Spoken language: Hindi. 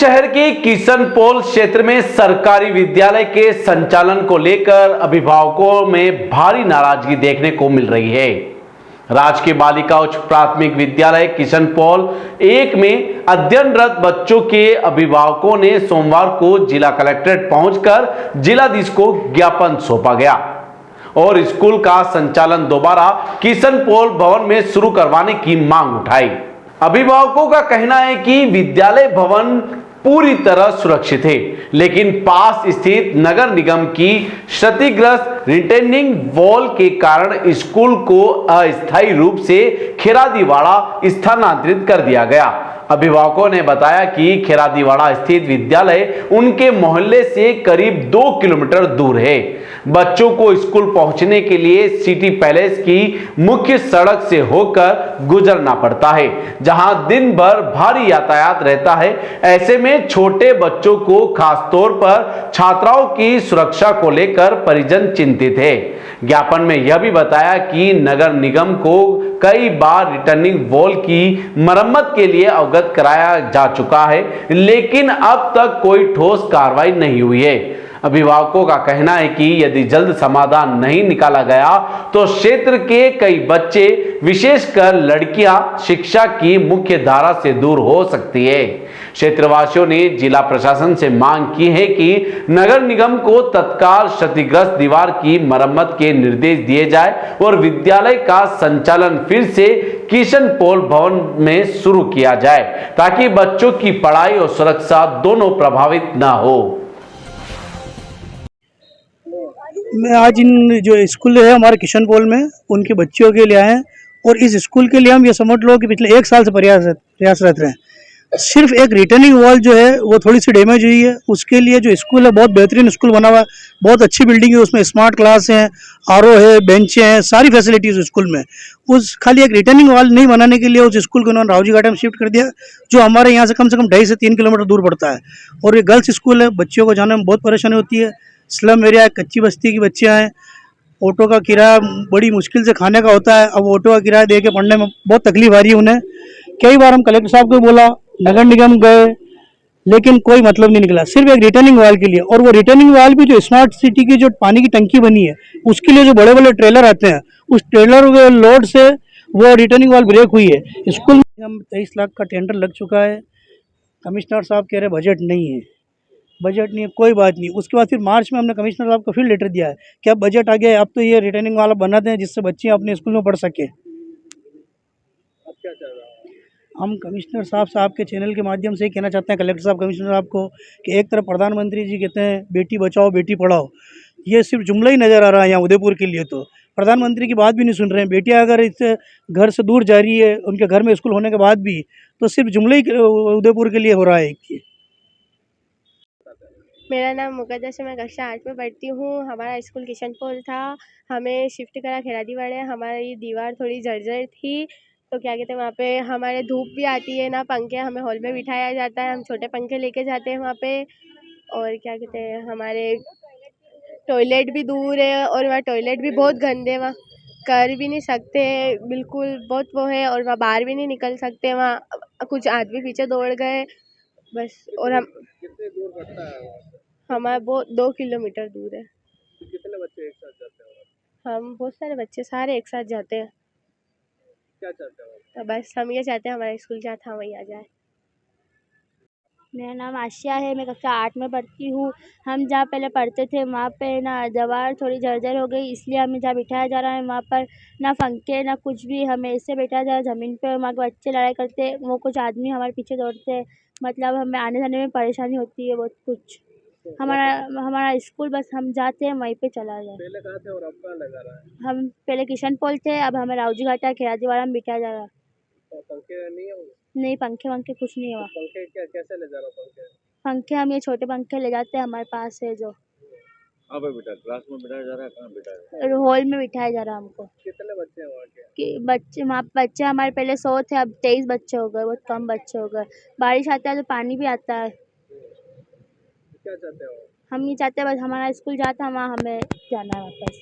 शहर के किशनपोल क्षेत्र में सरकारी विद्यालय के संचालन को लेकर अभिभावकों में भारी नाराजगी देखने को मिल रही है। राजकीय बालिका उच्च प्राथमिक विद्यालय किशनपोल 1 में अध्ययनरत बच्चों के अभिभावकों ने सोमवार को जिला कलेक्ट्रेट पहुंचकर जिलाधीश को ज्ञापन सौंपा गया और स्कूल का संचालन दोबारा किशनपोल भवन में शुरू करवाने की मांग उठाई। अभिभावकों का कहना है कि विद्यालय भवन पूरी तरह सुरक्षित है, लेकिन पास स्थित नगर निगम की क्षतिग्रस्त रिटेनिंग वॉल के कारण स्कूल को अस्थायी रूप से खेरादीवाड़ा स्थानांतरित कर दिया गया। अभिभावकों ने बताया कि खेरादीवाड़ा स्थित विद्यालय उनके मोहल्ले से करीब 2 किलोमीटर दूर है। बच्चों को स्कूल पहुंचने के लिए सिटी पैलेस की मुख्य सड़क से होकर गुजरना पड़ता है, जहां दिन भर भारी यातायात रहता है। ऐसे में छोटे बच्चों को खासतौर पर छात्राओं की सुरक्षा को लेकर परिजन चिंतित है। ज्ञापन में यह भी बताया कि नगर निगम को कई बार रिटर्निंग वॉल की मरम्मत के लिए अवगत कराया जा चुका है, लेकिन अब तक कोई ठोस कार्रवाई नहीं हुई है। अभिभावकों का कहना है कि यदि जल्द समाधान नहीं निकाला गया तो क्षेत्र के कई बच्चे, विशेषकर लड़कियां, शिक्षा की मुख्य धारा से दूर हो सकती है। क्षेत्रवासियों ने जिला प्रशासन से मांग की है कि नगर निगम को तत्काल क्षतिग्रस्त दीवार की मरम्मत के निर्देश दिए जाए और विद्यालय का संचालन फिर से किशनपोल भवन में शुरू किया जाए, ताकि बच्चों की पढ़ाई और सुरक्षा दोनों प्रभावित न हो। मैं आज इन जो स्कूल है हमारे किशनपोल में उनके बच्चों के लिए आए हैं और इस स्कूल के लिए हम ये समझ लो कि पिछले 1 साल से प्रयासरत रहे हैं। सिर्फ एक रिटर्निंग वॉल जो है वो थोड़ी सी डैमेज हुई है। उसके लिए जो स्कूल है बहुत बेहतरीन स्कूल बना हुआ है, बहुत अच्छी बिल्डिंग है, उसमें स्मार्ट क्लास हैं, आरओ है, बेंचें हैं, सारी फैसिलिटीज़ स्कूल में। उस खाली एक रिटर्निंग वॉल नहीं बनाने के लिए उस स्कूल को उन्होंने रावजी घाटा में शिफ्ट कर दिया, जो हमारे यहाँ से कम 2.5 से 3 किलोमीटर दूर पड़ता है। और ये गर्ल्स स्कूल है, बच्चों को जाने में बहुत परेशानी होती है। स्लम एरिया है, कच्ची बस्ती की बच्चे हैं, ऑटो का किराया बड़ी मुश्किल से खाने का होता है। अब ऑटो का किराया दे के पढ़ने में बहुत तकलीफ आ रही है उन्हें। कई बार हम कलेक्टर साहब को बोला, नगर निगम गए, लेकिन कोई मतलब नहीं निकला, सिर्फ एक रिटर्निंग वॉल के लिए। और वो रिटर्निंग वॉल भी जो स्मार्ट सिटी की जो पानी की टंकी बनी है उसके लिए जो बड़े बड़े ट्रेलर आते हैं, उस ट्रेलर के लोड से वो रिटर्निंग वॉल ब्रेक हुई है। स्कूल में हम 23 लाख का टेंडर लग चुका है। कमिश्नर साहब कह रहे बजट नहीं है, बजट नहीं है, कोई बात नहीं। उसके बाद फिर मार्च में हमने कमिश्नर साहब को फिर लेटर दिया है कि अब बजट आ गया है, अब तो ये रिटर्निंग वाला बना दें जिससे बच्चे अपने स्कूल में पढ़ सके। अब क्या चल रहा है? हम कमिश्नर साहब के चैनल के माध्यम से ही कहना चाहते हैं कलेक्टर साहब, कमिश्नर साहब को, कि एक तरफ प्रधानमंत्री जी कहते हैं बेटी बचाओ बेटी पढ़ाओ, ये सिर्फ जुमला ही नज़र आ रहा है यहाँ उदयपुर के लिए। तो प्रधानमंत्री की बात भी नहीं सुन रहे हैं। बेटियाँ अगर इससे घर से दूर जा रही है, उनके घर में स्कूल होने के बाद भी, तो सिर्फ जुमला ही उदयपुर के लिए हो रहा है। मेरा नाम मुकद्दर है, मैं कक्षा 8 में पढ़ती हूँ। हमारा स्कूल किशनपोल था, हमें शिफ्ट करा खेरादीवाड़ा। हमारी दीवार थोड़ी जर्जर थी, तो क्या कहते हैं वहाँ पे हमारे धूप भी आती है ना, पंखे हमें हॉल में बिठाया जाता है, हम छोटे पंखे लेके जाते हैं वहाँ पे। और क्या कहते हैं हमारे टॉयलेट भी दूर है और वहाँ टॉयलेट भी बहुत गंदे, वहाँ कर भी नहीं सकते बिल्कुल, बहुत वो है। और वहाँ बाहर भी नहीं निकल सकते, वहाँ कुछ आदमी पीछे दौड़ गए बस। और हम कितने दूर पड़ता है वहाँ से? हमारा बहुत 2 किलोमीटर दूर है। कितने बच्चे एक साथ जाते हैं? हम बहुत सारे बच्चे सारे एक साथ जाते हैं। क्या चाहते हो? तो बस हम ये चाहते हैं हमारा स्कूल जहाँ था वहीं आ जाए। मेरा नाम आशिया है, मैं कक्षा 8 में पढ़ती हूँ। हम जहाँ पहले पढ़ते थे वहाँ पे ना दीवार थोड़ी जर्जर हो गई, इसलिए हमें जहाँ बिठाया जा रहा है वहाँ पर ना पंखे ना कुछ भी, हमें ऐसे बैठाया जा रहा है ज़मीन पे। और वहाँ के बच्चे लड़ाई करते हैं, वो कुछ आदमी हमारे पीछे दौड़ते हैं, मतलब हमें आने जाने में परेशानी होती है बहुत कुछ। हमारा हमारा स्कूल बस हम जाते हैं वहीं पे चला जाए। पहले कहाँ थे और अब कहाँ लगा रहा है? हम पहले किशनपोल थे, अब हमें रावजी घाटा खेरादीवाड़ा में बिठाया जा रहा है। और पंखे नहीं है? नहीं, पंखे वंखे कुछ नहीं हुआ। पंखे क्या कैसे ले जा रहा हो? पंखे पंखे हम ये छोटे पंखे ले जाते हैं, हमारे पास है जो। अब बेटा क्लास में बिठाया जा रहा है, कहाँ बिठाया? हॉल में बिठाया जा रहा है हमको। कितने बच्चे हैं वहाँ के? कि बच्चे हमारे पहले 100 थे, अब 23 बच्चे हो गए, बहुत कम बच्चे हो गए। बारिश आता है तो पानी भी आता है। क्या चाहते हो? हम ये चाहते हैं बस हमारा स्कूल जाता है वहाँ हमें जाना है वापस।